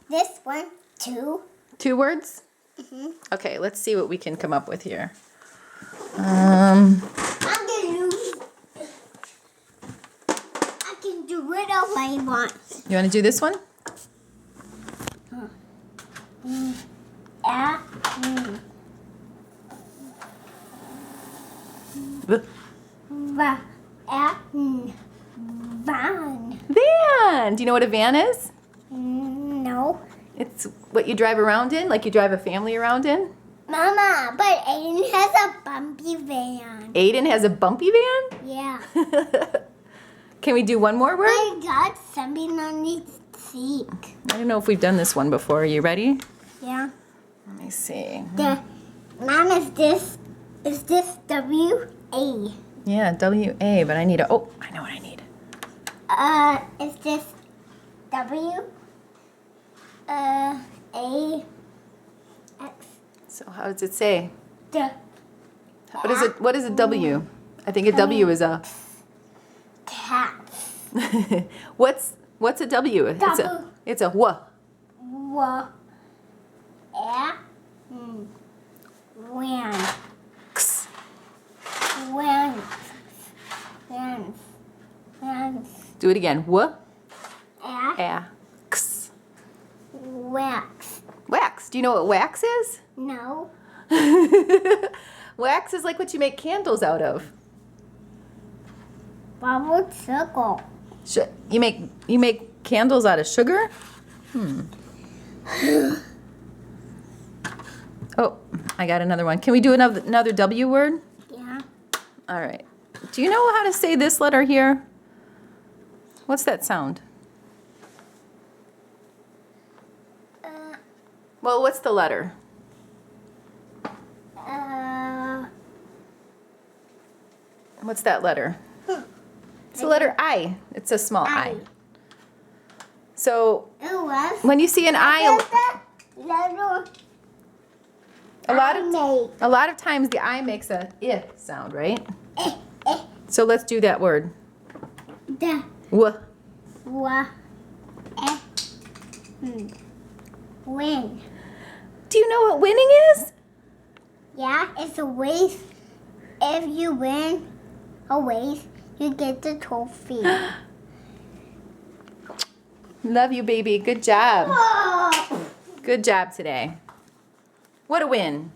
This one, 2. 2 words? Mm-hmm. Okay, let's see what we can come up with here. I'm gonna lose. I can do whatever I want. You want to do this one? Van. Van. Do you know what a van is? No. It's what you drive around in, like you drive a family around in. Mama, but Aiden has a bumpy van. Aiden has a bumpy van? Yeah. Can we do one more word? I got something on the seat. I don't know if we've done this one before. Are you ready? Yeah. Let me see. Mom, is this W-A? Yeah, W-A, but I need a, oh, I know what I need. Is this W? A? X? So how does it say? The What is a W? I think a W is a, cat. what's a W? It's a wha. When. X. Do it again. Wha. X. Wax. Wax. Do you know what wax is? No. Wax is like what you make candles out of. Bubble circle. You make candles out of sugar? Oh, I got another one. Can we do another W word? Yeah. All right. Do you know how to say this letter here? What's that sound? Well, what's the letter? What's that letter? It's the letter I. It's a small I. So when you see an I, a lot of times the I makes a I sound, right? So let's do that word. Win. Do you know what winning is? Yeah, it's a race. If you win a race, you get the trophy. Love you, baby. Good job. Oh. Good job today. What a win.